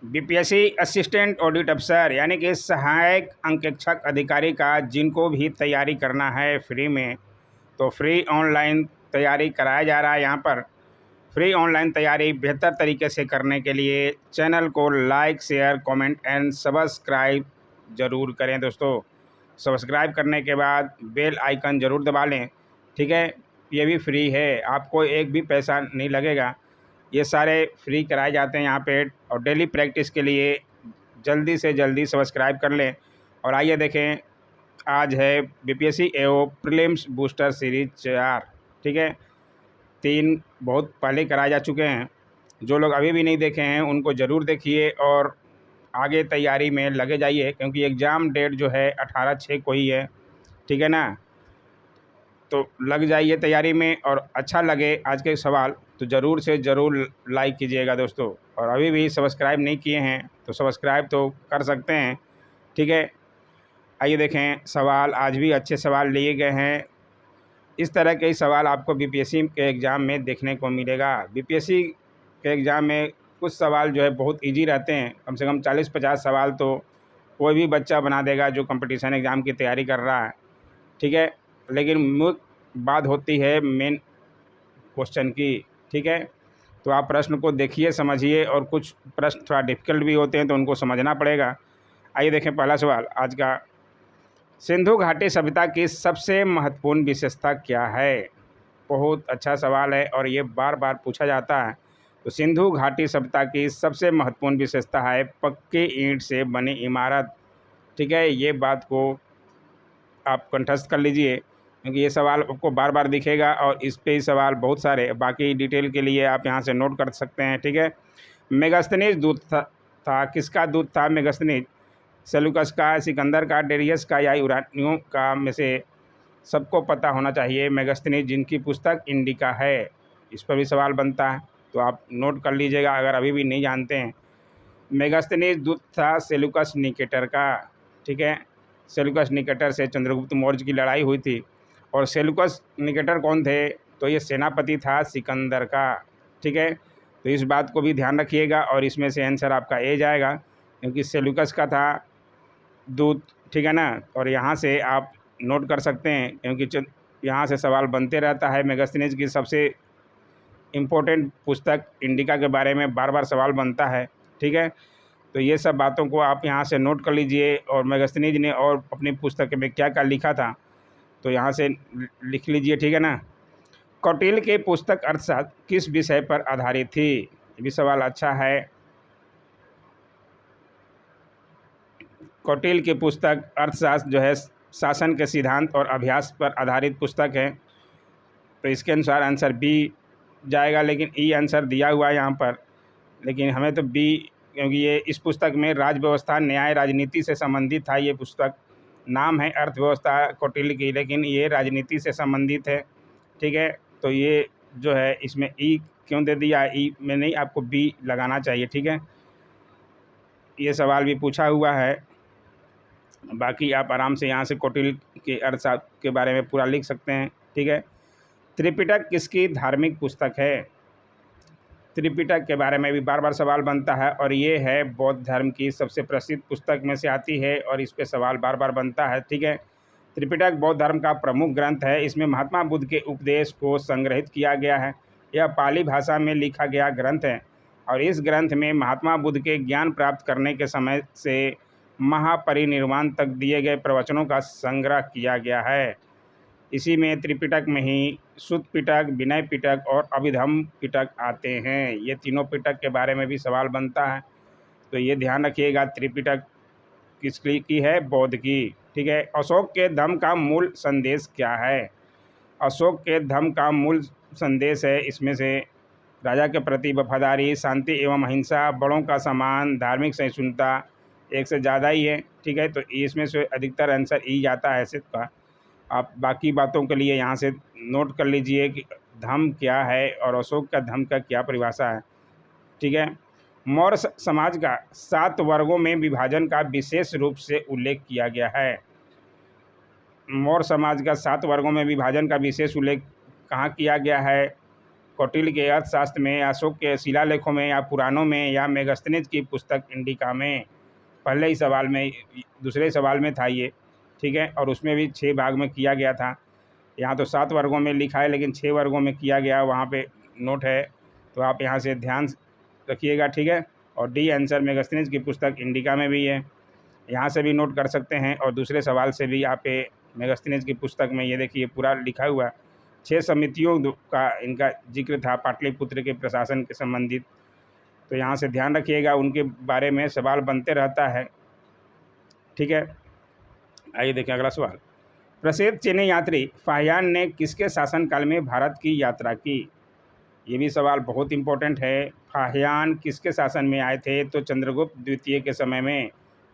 BPSC assistant audit अफसर यानी कि सहायक अंकेक्षक अधिकारी का जिनको भी तैयारी करना है फ्री में, तो फ्री ऑनलाइन तैयारी कराया जा रहा है। यहाँ पर फ्री ऑनलाइन तैयारी बेहतर तरीके से करने के लिए चैनल को like, share, comment and subscribe ज़रूर करें दोस्तों। सब्सक्राइब करने के बाद बेल आइकन ज़रूर दबा लें, ठीक है। ये भी फ्री है, आपको एक भी पैसा नहीं लगेगा। ये सारे फ्री कराए जाते हैं यहाँ पे। और डेली प्रैक्टिस के लिए जल्दी से जल्दी सब्सक्राइब कर लें। और आइए देखें, आज है बीपीएससी एओ प्रीलिम्स बूस्टर सीरीज 4, ठीक है। 3 बहुत पहले कराए जा चुके हैं। जो लोग अभी भी नहीं देखे हैं उनको ज़रूर देखिए और आगे तैयारी में लगे जाइए, क्योंकि एग्ज़ाम डेट जो है 18/6 को ही है, ठीक है ना। तो लग जाइए तैयारी में, और अच्छा लगे आज के सवाल तो ज़रूर से ज़रूर लाइक कीजिएगा दोस्तों। और अभी भी सब्सक्राइब नहीं किए हैं तो सब्सक्राइब तो कर सकते हैं, ठीक है। आइए देखें सवाल, आज भी अच्छे सवाल लिए गए हैं। इस तरह के सवाल आपको बीपीएससी के एग्ज़ाम में देखने को मिलेगा। बीपीएससी के एग्ज़ाम में कुछ सवाल जो है बहुत इजी रहते हैं, कम से कम 40-50 सवाल तो कोई भी बच्चा बना देगा जो कंपटीशन एग्ज़ाम की तैयारी कर रहा है, ठीक है। लेकिन मुख्य बात होती है मेन क्वेश्चन की, ठीक है। तो आप प्रश्न को देखिए, समझिए, और कुछ प्रश्न थोड़ा डिफ़िकल्ट भी होते हैं तो उनको समझना पड़ेगा। आइए देखें पहला सवाल आज का। सिंधु घाटी सभ्यता की सबसे महत्वपूर्ण विशेषता क्या है? बहुत अच्छा सवाल है और ये बार बार पूछा जाता है। तो सिंधु घाटी सभ्यता की सबसे महत्वपूर्ण विशेषता है पक्की ईंट से बनी इमारत, ठीक है। ये बात को आप कंठस्थ कर लीजिए, क्योंकि ये सवाल आपको बार बार दिखेगा और इस पे ही सवाल बहुत सारे, बाकी डिटेल के लिए आप यहाँ से नोट कर सकते हैं, ठीक है। मेगास्थनीज दूत था किसका दूत था? मेगास्थनीज सेलूकस का, सिकंदर का, डेरियस का या यूरानियों का में से सबको पता होना चाहिए। मेगास्थनीज जिनकी पुस्तक इंडिका है, इस पर भी सवाल बनता है, तो आप नोट कर लीजिएगा अगर अभी भी नहीं जानते हैं। मेगास्थनीज दूत था सेलूकस निकेटर का, ठीक है। सेलूकस निकेटर से चंद्रगुप्त मौर्य की लड़ाई हुई थी। और सेलूकस निकेटर कौन थे? तो ये सेनापति था सिकंदर का, ठीक है। तो इस बात को भी ध्यान रखिएगा और इसमें से आंसर आपका ए जाएगा, क्योंकि सेलूकस का था दूत, ठीक है ना। और यहाँ से आप नोट कर सकते हैं, क्योंकि यहाँ से सवाल बनते रहता है। मेगास्थनीज की सबसे इम्पोर्टेंट पुस्तक इंडिका के बारे में बार बार सवाल बनता है, ठीक है। तो ये सब बातों को आप यहाँ से नोट कर लीजिए। और मेगास्थनीज ने और अपनी पुस्तक में क्या क्या लिखा था तो यहाँ से लिख लीजिए, ठीक है ना। कौटिल्य की पुस्तक अर्थशास्त्र किस विषय पर आधारित थी? ये भी सवाल अच्छा है। कौटिल्य की पुस्तक अर्थशास्त्र जो है शासन के सिद्धांत और अभ्यास पर आधारित पुस्तक है, तो इसके अनुसार आंसर बी जाएगा। लेकिन ई आंसर दिया हुआ है यहाँ पर, लेकिन हमें तो बी, क्योंकि ये इस पुस्तक में राज व्यवस्था, न्याय, राजनीति से संबंधित था। ये पुस्तक नाम है अर्थव्यवस्था कौटिल्य की, लेकिन ये राजनीति से संबंधित है, ठीक है। तो ये जो है इसमें ई क्यों दे दिया? ई में नहीं, आपको बी लगाना चाहिए, ठीक है। ये सवाल भी पूछा हुआ है। बाकी आप आराम से यहाँ से कौटिल्य के अर्थशास्त्र के बारे में पूरा लिख सकते हैं, ठीक है। त्रिपिटक किसकी धार्मिक पुस्तक है? त्रिपिटक के बारे में भी बार बार सवाल बनता है और ये है बौद्ध धर्म की सबसे प्रसिद्ध पुस्तक में से आती है और इस पे सवाल बार बार बनता है, ठीक है। त्रिपिटक बौद्ध धर्म का प्रमुख ग्रंथ है। इसमें महात्मा बुद्ध के उपदेश को संग्रहित किया गया है। यह पाली भाषा में लिखा गया ग्रंथ है और इस ग्रंथ में महात्मा बुद्ध के ज्ञान प्राप्त करने के समय से महापरिनिर्वाण तक दिए गए प्रवचनों का संग्रह किया गया है। इसी में त्रिपिटक में ही सुत्त पिटक, विनय पिटक और अभिधम्म पिटक आते हैं। ये तीनों पिटक के बारे में भी सवाल बनता है, तो ये ध्यान रखिएगा। त्रिपिटक किसकी की है? बौद्ध की, ठीक है। अशोक के धम्म का मूल संदेश क्या है? अशोक के धम्म का मूल संदेश है इसमें से राजा के प्रति वफादारी, शांति एवं अहिंसा, बड़ों का सम्मान, धार्मिक सहिष्णुता, एक से ज़्यादा ही है, ठीक है। तो इसमें से अधिकतर आंसर ई जाता है ऐसे का। आप बाकी बातों के लिए यहाँ से नोट कर लीजिए कि धम्म क्या है और अशोक का धम्म का क्या परिभाषा है, ठीक है। मौर्य समाज का 7 वर्गों में विभाजन का विशेष रूप से उल्लेख किया गया है। मौर्य समाज का 7 वर्गों में विभाजन का विशेष उल्लेख कहाँ किया गया है? कौटिल्य के अर्थशास्त्र में, अशोक के शिलालेखों में, या पुराणों में, या मेगास्थनीज की पुस्तक इंडिका में। पहले ही सवाल में, दूसरे सवाल में था ये, ठीक है, और उसमें भी 6 भाग में किया गया था। यहाँ तो 7 वर्गों में लिखा है, लेकिन 6 वर्गों में किया गया, वहाँ पे नोट है, तो आप यहाँ से ध्यान रखिएगा, ठीक है। और डी आंसर मेगास्थनीज की पुस्तक इंडिका में भी है, यहाँ से भी नोट कर सकते हैं। और दूसरे सवाल से भी आप मेगास्थनीज की पुस्तक में ये देखिए पूरा लिखा हुआ 6 समितियों का इनका जिक्र था पाटलिपुत्र के प्रशासन के संबंधित, तो यहाँ से ध्यान रखिएगा, उनके बारे में सवाल बनते रहता है, ठीक है। आइए देखें अगला सवाल। प्रसिद्ध चीनी यात्री फाहियान ने किसके शासनकाल में भारत की यात्रा की? ये भी सवाल बहुत इंपॉर्टेंट है। फाहियान किसके शासन में आए थे? तो चंद्रगुप्त द्वितीय के समय में।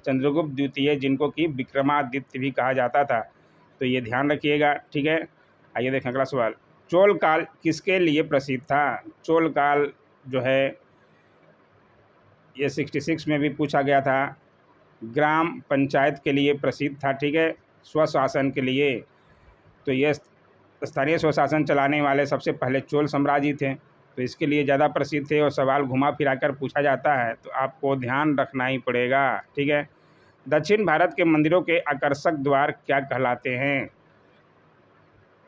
चंद्रगुप्त द्वितीय, जिनको कि विक्रमादित्य भी कहा जाता था, तो ये ध्यान रखिएगा, ठीक है। आइए देखें अगला सवाल। चोल काल किसके लिए प्रसिद्ध था? चोल काल जो है ये 66 में भी पूछा गया था। ग्राम पंचायत के लिए प्रसिद्ध था, ठीक है, स्वशासन के लिए। तो ये स्थानीय स्वशासन चलाने वाले सबसे पहले चोल साम्राज्य थे, तो इसके लिए ज़्यादा प्रसिद्ध थे। और सवाल घुमा फिरा कर पूछा जाता है, तो आपको ध्यान रखना ही पड़ेगा, ठीक है। दक्षिण भारत के मंदिरों के आकर्षक द्वार क्या कहलाते हैं?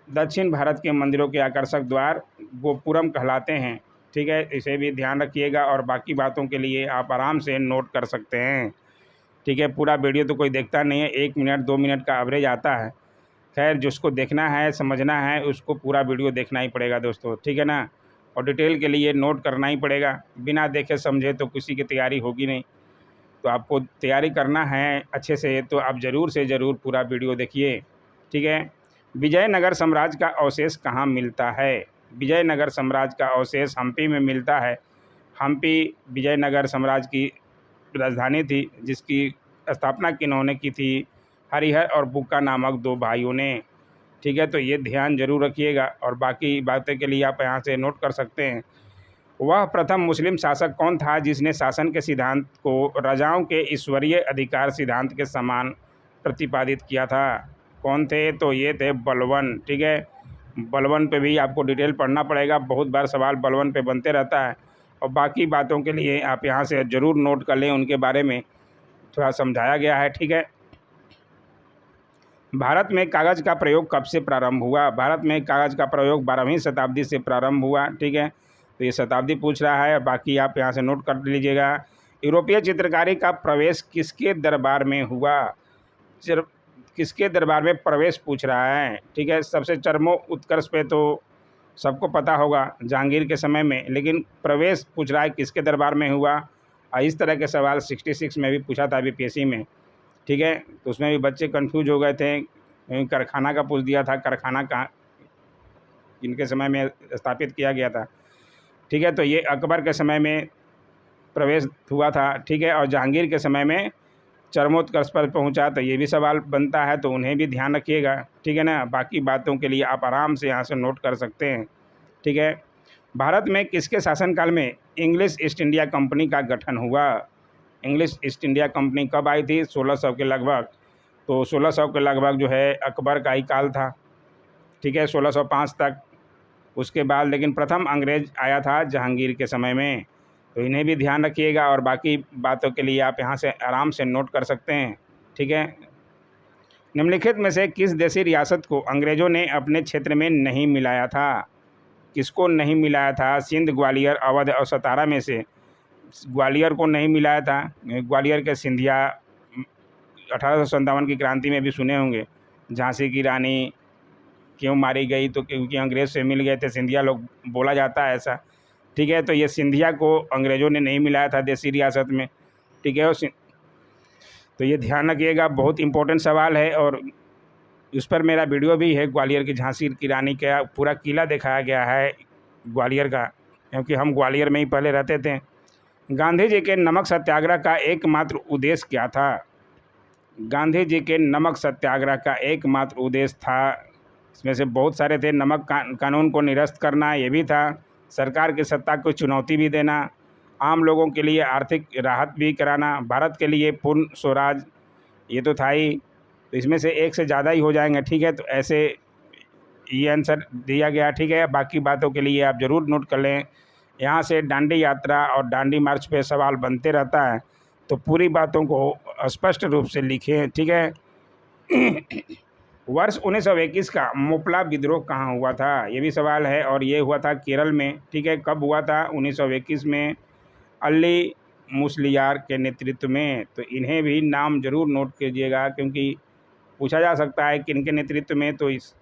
दक्षिण भारत के मंदिरों के आकर्षक द्वार गोपुरम कहलाते हैं, ठीक है, इसे भी ध्यान रखिएगा। और बाकी बातों के लिए आप आराम से नोट कर सकते हैं, ठीक है। पूरा वीडियो तो कोई देखता नहीं है, 1 मिनट 2 मिनट का एवरेज आता है। खैर, जिसको देखना है, समझना है, उसको पूरा वीडियो देखना ही पड़ेगा दोस्तों, ठीक है ना। और डिटेल के लिए नोट करना ही पड़ेगा, बिना देखे समझे तो किसी की तैयारी होगी नहीं। तो आपको तैयारी करना है अच्छे से, तो आप ज़रूर से ज़रूर पूरा वीडियो देखिए, ठीक है। विजयनगर साम्राज्य का अवशेष कहाँ मिलता है? विजयनगर साम्राज्य का अवशेष हम्पी में मिलता है। हम्पी विजयनगर साम्राज्य की राजधानी थी, जिसकी स्थापना किन्होंने की थी? हरिहर और बुक्का नामक 2 भाइयों ने, ठीक है। तो ये ध्यान जरूर रखिएगा, और बाकी बातें के लिए आप यहाँ से नोट कर सकते हैं। वह प्रथम मुस्लिम शासक कौन था जिसने शासन के सिद्धांत को राजाओं के ईश्वरीय अधिकार सिद्धांत के समान प्रतिपादित किया था? कौन थे? तो ये थे बलबन, ठीक है। बलबन पे भी आपको डिटेल पढ़ना पड़ेगा, बहुत बार सवाल बलबन पे बनते रहता है। और बाकी बातों के लिए आप यहाँ से ज़रूर नोट कर लें, उनके बारे में थोड़ा समझाया गया है, ठीक है। भारत में कागज़ का प्रयोग कब से प्रारंभ हुआ? भारत में कागज़ का प्रयोग 12वीं शताब्दी से प्रारंभ हुआ, ठीक है। तो ये शताब्दी पूछ रहा है, बाकी आप यहाँ से नोट कर लीजिएगा। यूरोपीय चित्रकारी का प्रवेश किसके दरबार में हुआ? किसके दरबार में प्रवेश पूछ रहा है, ठीक है। सबसे चरमोत्कर्ष पे तो सबको पता होगा, जहांगीर के समय में, लेकिन प्रवेश पूछ रहा है किसके दरबार में हुआ। और इस तरह के सवाल 66 में भी पूछा था बीपीएससी में, ठीक है। तो उसमें भी बच्चे कंफ्यूज हो गए थे, कारखाना का पूछ दिया था, कारखाना कहाँ इनके समय में स्थापित किया गया था, ठीक है। तो ये अकबर के समय में प्रवेश हुआ था, ठीक है। और जहांगीर के समय में चरमोत्कर्ष पर पहुंचा, तो ये भी सवाल बनता है, तो उन्हें भी ध्यान रखिएगा, ठीक है ना। बाकी बातों के लिए आप आराम से यहाँ से नोट कर सकते हैं, ठीक है। भारत में किसके शासनकाल में इंग्लिश ईस्ट इंडिया कंपनी का गठन हुआ? इंग्लिश ईस्ट इंडिया कंपनी कब आई थी? 1600 के लगभग। तो 1600 के लगभग जो है अकबर का ही काल था, ठीक है, 1605 तक। उसके बाद लेकिन प्रथम अंग्रेज आया था जहांगीर के समय में, तो इन्हें भी ध्यान रखिएगा। और बाकी बातों के लिए आप यहाँ से आराम से नोट कर सकते हैं, ठीक है। निम्नलिखित में से किस देशी रियासत को अंग्रेज़ों ने अपने क्षेत्र में नहीं मिलाया था? किसको नहीं मिलाया था? सिंध, ग्वालियर, अवध और सतारा में से ग्वालियर को नहीं मिलाया था। ग्वालियर के सिंधिया 1857 की क्रांति में भी सुने होंगे, झांसी की रानी क्यों मारी गई? तो क्योंकि अंग्रेज़ से मिल गए थे सिंधिया लोग, बोला जाता है ऐसा, ठीक है। तो ये सिंधिया को अंग्रेज़ों ने नहीं मिलाया था देशी रियासत में, ठीक है। तो ये ध्यान रखिएगा, बहुत इंपॉर्टेंट सवाल है। और उस पर मेरा वीडियो भी है, ग्वालियर की झांसी की रानी का पूरा किला दिखाया गया है ग्वालियर का, क्योंकि हम ग्वालियर में ही पहले रहते थे। गांधी जी के नमक सत्याग्रह का एकमात्र उद्देश्य क्या था? गांधी जी के नमक सत्याग्रह का एकमात्र उद्देश्य था, इसमें से बहुत सारे थे। नमक कानून को निरस्त करना ये भी था, सरकार की सत्ता को चुनौती भी देना, आम लोगों के लिए आर्थिक राहत भी कराना, भारत के लिए पूर्ण स्वराज, ये तो था ही। तो इसमें से एक से ज़्यादा ही हो जाएंगे, ठीक है। तो ऐसे ये आंसर दिया गया, ठीक है। बाकी बातों के लिए आप ज़रूर नोट कर लें। यहाँ से दांडी यात्रा और दांडी मार्च पे सवाल बनते रहता है, तो पूरी बातों को स्पष्ट रूप से लिखें, ठीक है। वर्ष 1921 का मोपला विद्रोह कहाँ हुआ था, ये भी सवाल है, और ये हुआ था केरल में, ठीक है। कब हुआ था? 1921 में, अली मुस्लियार के नेतृत्व में। तो इन्हें भी नाम जरूर नोट कीजिएगा, क्योंकि पूछा जा सकता है कि इनके नेतृत्व में, तो इस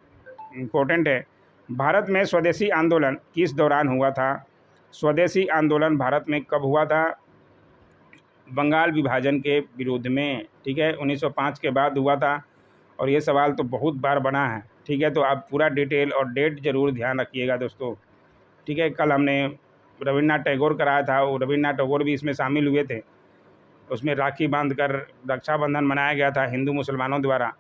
इम्पोर्टेंट है। भारत में स्वदेशी आंदोलन किस दौरान हुआ था? स्वदेशी आंदोलन भारत में कब हुआ था? बंगाल विभाजन के विरोध में, ठीक है। 1905 के बाद हुआ था, और ये सवाल तो बहुत बार बना है, ठीक है। तो आप पूरा डिटेल और डेट जरूर ध्यान रखिएगा दोस्तों, ठीक है। कल हमने रविन्द्रनाथ टैगोर कराया था, वो रविन्द्रनाथ टैगोर भी इसमें शामिल हुए थे। उसमें राखी बांधकर रक्षाबंधन मनाया गया था हिंदू मुसलमानों द्वारा।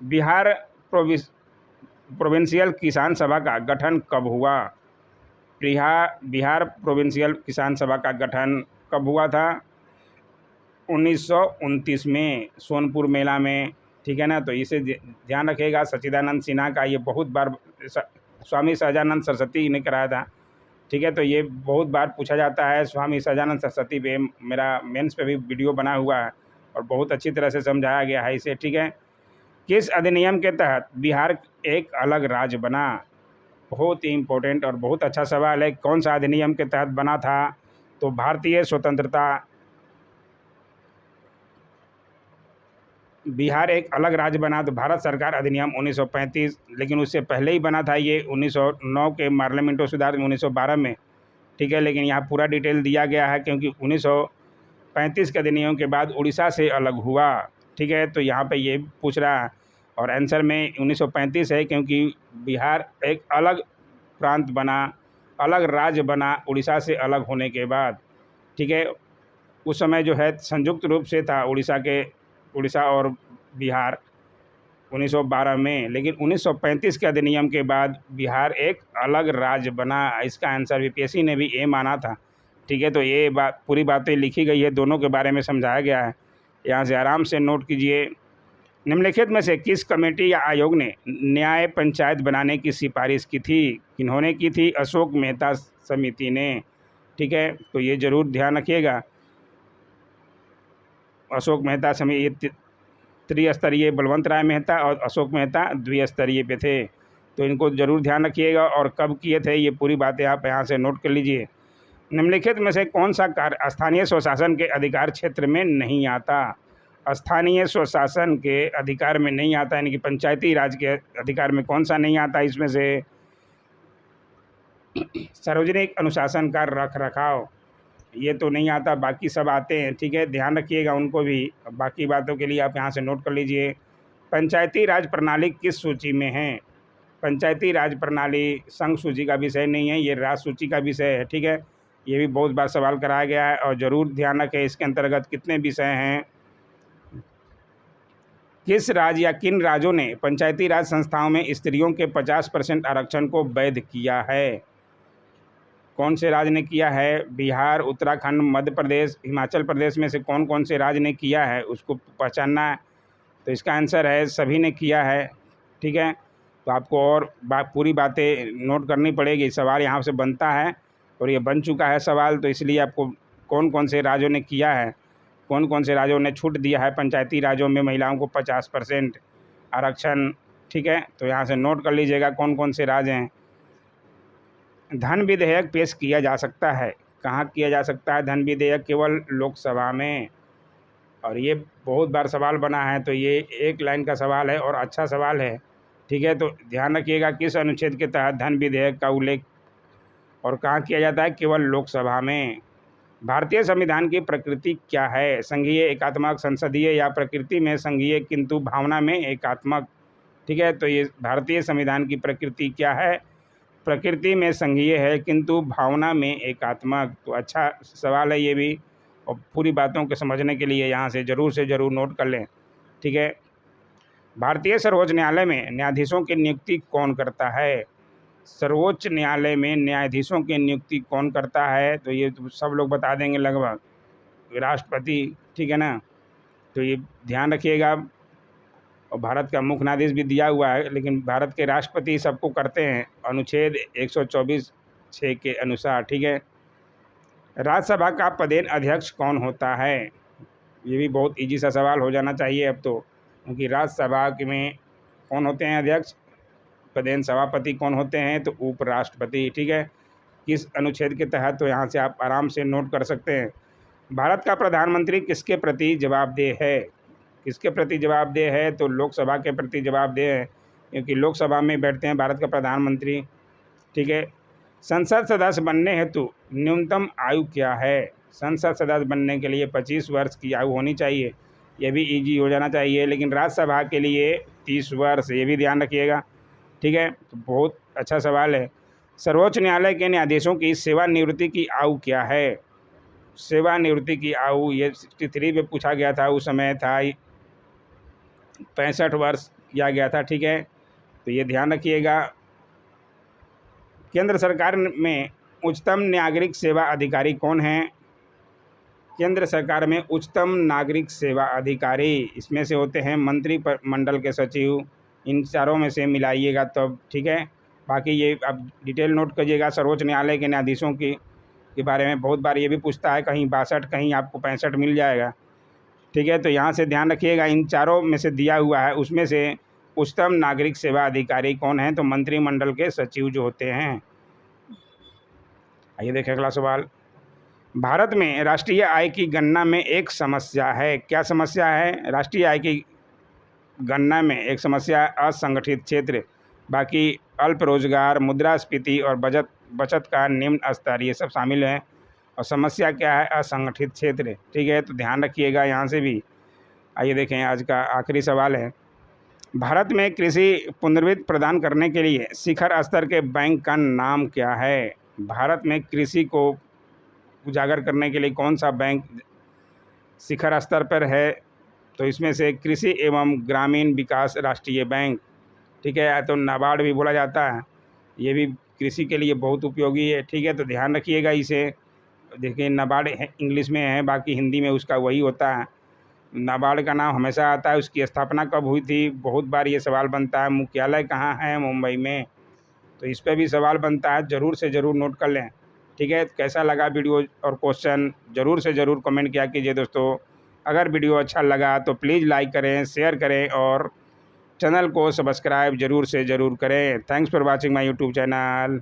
बिहार प्रोविंशियल किसान सभा का गठन कब हुआ? बिहार प्रोविंशियल किसान सभा का गठन कब हुआ था? 1929 में, सोनपुर मेला में, ठीक है ना। तो इसे ध्यान रखिएगा। सच्चिदानंद सिन्हा का ये बहुत बार स्वामी सहजानंद सरस्वती ने कराया था, ठीक है। तो ये बहुत बार पूछा जाता है। स्वामी सहजानंद सरस्वती पे मेरा मेंस पे भी वीडियो बना हुआ है, और बहुत अच्छी तरह से समझाया गया है इसे, ठीक है। किस अधिनियम के तहत बिहार एक अलग राज्य बना? बहुत ही इम्पोर्टेंट और बहुत अच्छा सवाल है। कौन सा अधिनियम के तहत बना था? तो भारतीय स्वतंत्रता, बिहार एक अलग राज्य बना तो भारत सरकार अधिनियम 1935, लेकिन उससे पहले ही बना था ये 1909 के पार्लियामेंटो सुधार 1912 में, ठीक है। लेकिन यहाँ पूरा डिटेल दिया गया है, क्योंकि 1935 के अधिनियम के बाद उड़ीसा से अलग हुआ, ठीक है। तो यहाँ पे ये पूछ रहा है, और आंसर में 1935 है, क्योंकि बिहार एक अलग प्रांत बना, अलग राज्य बना उड़ीसा से अलग होने के बाद, ठीक है। उस समय जो है संयुक्त रूप से था उड़ीसा और बिहार 1912 में, लेकिन 1935 के अधिनियम के बाद बिहार एक अलग राज्य बना। इसका आंसर यूपीएससी ने भी ए माना था, ठीक है। तो ये बात, पूरी बातें लिखी गई है, दोनों के बारे में समझाया गया है। यहाँ से आराम से नोट कीजिए। निम्नलिखित में से किस कमेटी या आयोग ने न्याय पंचायत बनाने की सिफारिश की थी? किन्होंने की थी? अशोक मेहता समिति ने, ठीक है। तो ये जरूर ध्यान रखिएगा। अशोक मेहता समिति त्रिस्तरीय, बलवंत राय मेहता और अशोक मेहता द्विस्तरीय पे थे, तो इनको जरूर ध्यान रखिएगा। और कब किए थे, ये पूरी बातें आप यहाँ से नोट कर लीजिए। निम्नलिखित में से कौन सा कार्य स्थानीय स्वशासन के अधिकार क्षेत्र में नहीं आता? स्थानीय स्वशासन के अधिकार में नहीं आता, यानी कि पंचायती राज के अधिकार में कौन सा नहीं आता इसमें से? सार्वजनिक अनुशासन का रख रखाव, ये तो नहीं आता, बाकी सब आते हैं, ठीक है। ध्यान रखिएगा उनको भी। बाकी बातों के लिए आप यहाँ से नोट कर लीजिए। पंचायती राज प्रणाली किस सूची में है? पंचायती राज प्रणाली संघ सूची का विषय नहीं है, ये राज्य सूची का विषय है, ठीक है। ये भी बहुत बार सवाल कराया गया है, और ज़रूर ध्यान रखें इसके अंतर्गत कितने विषय हैं। किस राज्य या किन राज्यों ने पंचायती राज संस्थाओं में स्त्रियों के 50% आरक्षण को वैध किया है? कौन से राज्य ने किया है? बिहार, उत्तराखंड, मध्य प्रदेश, हिमाचल प्रदेश में से कौन कौन से राज्य ने किया है, उसको पहचानना है। तो इसका आंसर है सभी ने किया है, ठीक है। तो आपको और पूरी बातें नोट करनी पड़ेगी। सवाल यहाँ से बनता है, और ये बन चुका है सवाल, तो इसलिए आपको कौन कौन से राज्यों ने किया है, कौन कौन से राज्यों ने छूट दिया है पंचायती राज्यों में महिलाओं को 50% आरक्षण, ठीक है। तो यहाँ से नोट कर लीजिएगा कौन कौन से राज्य हैं। धन विधेयक पेश किया जा सकता है, कहाँ किया जा सकता है धन विधेयक? केवल लोकसभा में, और ये बहुत बार सवाल बना है, तो ये एक लाइन का सवाल है और अच्छा सवाल है, ठीक है। तो ध्यान रखिएगा किस अनुच्छेद के तहत धन विधेयक का उल्लेख और कहाँ किया जाता है? केवल लोकसभा में। भारतीय संविधान की प्रकृति क्या है? संघीय, एकात्मक, संसदीय या प्रकृति में संघीय किंतु भावना में एकात्मक, ठीक है। तो ये भारतीय संविधान की प्रकृति क्या है? प्रकृति में संघीय है, किंतु भावना में एकात्मक। तो अच्छा सवाल है ये भी, और पूरी बातों को समझने के लिए यहाँ से ज़रूर नोट कर लें, ठीक है। भारतीय सर्वोच्च न्यायालय में न्यायाधीशों की नियुक्ति कौन करता है? सर्वोच्च न्यायालय में न्यायाधीशों की नियुक्ति कौन करता है? तो ये तो सब लोग बता देंगे लगभग, राष्ट्रपति, ठीक है ना। तो ये ध्यान रखिएगा। और भारत का मुख्याधीश भी दिया हुआ है, लेकिन भारत के राष्ट्रपति सबको करते हैं अनुच्छेद 124(6) के अनुसार, ठीक है। राज्यसभा का पदेन अध्यक्ष कौन होता है? ये भी बहुत इजी सा सवाल हो जाना चाहिए अब तो, क्योंकि राज्यसभा में कौन होते हैं अध्यक्ष? पदेन सभापति कौन होते हैं? तो उपराष्ट्रपति, ठीक है। किस अनुच्छेद के तहत? तो यहाँ से आप आराम से नोट कर सकते हैं। भारत का प्रधानमंत्री किसके प्रति जवाबदेह है? किसके प्रति जवाबदेह है? तो लोकसभा के प्रति जवाबदेह है, क्योंकि लोकसभा में बैठते हैं भारत का प्रधानमंत्री, ठीक है। संसद सदस्य बनने हेतु न्यूनतम आयु क्या है? संसद सदस्य बनने के लिए 25 वर्ष की आयु होनी चाहिए। ये भी इजी हो जाना चाहिए। लेकिन राज्यसभा के लिए 30 वर्ष, ये भी ध्यान रखिएगा, ठीक है। तो बहुत अच्छा सवाल है। सर्वोच्च न्यायालय के न्यायाधीशों की सेवानिवृत्ति की आयु क्या है? सेवानिवृत्ति की आयु ये 63 में पूछा गया था, उस समय था 65 वर्ष किया गया था, ठीक है। तो ये ध्यान रखिएगा। केंद्र सरकार में उच्चतम नागरिक सेवा अधिकारी कौन है? केंद्र सरकार में उच्चतम नागरिक सेवा अधिकारी इसमें से होते हैं मंत्रिमंडल के सचिव। इन चारों में से मिलाइएगा तब, ठीक है। बाकी ये आप डिटेल नोट करिएगा। सर्वोच्च न्यायालय के न्यायाधीशों के बारे में बहुत बार ये भी पूछता है, कहीं 62 कहीं आपको 65 मिल जाएगा, ठीक है। तो यहाँ से ध्यान रखिएगा, इन चारों में से दिया हुआ है, उसमें से उच्चतम नागरिक सेवा अधिकारी कौन है? तो मंत्रिमंडल के सचिव जो होते हैं। आइए देखें अगला सवाल। भारत में राष्ट्रीय आय की गणना में एक समस्या है। क्या समस्या है? राष्ट्रीय आय की गणना में एक समस्या असंगठित क्षेत्र, बाकी अल्प रोजगार, मुद्रास्फीति और बचत का निम्न स्तर, ये सब शामिल हैं। और समस्या क्या है? असंगठित क्षेत्र, ठीक है। तो ध्यान रखिएगा यहाँ से भी। आइए देखें आज का आखिरी सवाल है। भारत में कृषि पुनर्वित्त प्रदान करने के लिए शिखर स्तर के बैंक का नाम क्या है? भारत में कृषि को उजागर करने के लिए कौन सा बैंक शिखर स्तर पर है? तो इसमें से कृषि एवं ग्रामीण विकास राष्ट्रीय बैंक, ठीक है। तो नाबार्ड भी बोला जाता है, ये भी कृषि के लिए बहुत उपयोगी है, ठीक है। तो ध्यान रखिएगा इसे। देखिए नाबार्ड इंग्लिश में है, बाकी हिंदी में उसका वही होता है। नाबार्ड का नाम हमेशा आता है। उसकी स्थापना कब हुई थी? बहुत बार ये सवाल बनता है। मुख्यालय कहाँ है? मुंबई में। तो इस पर भी सवाल बनता है, ज़रूर से ज़रूर नोट कर लें, ठीक है। कैसा लगा वीडियो और क्वेश्चन ज़रूर से ज़रूर कमेंट किया कीजिए दोस्तों। अगर वीडियो अच्छा लगा तो प्लीज़ लाइक करें, शेयर करें और चैनल को सब्सक्राइब ज़रूर से ज़रूर करें। Thanks for watching my YouTube channel.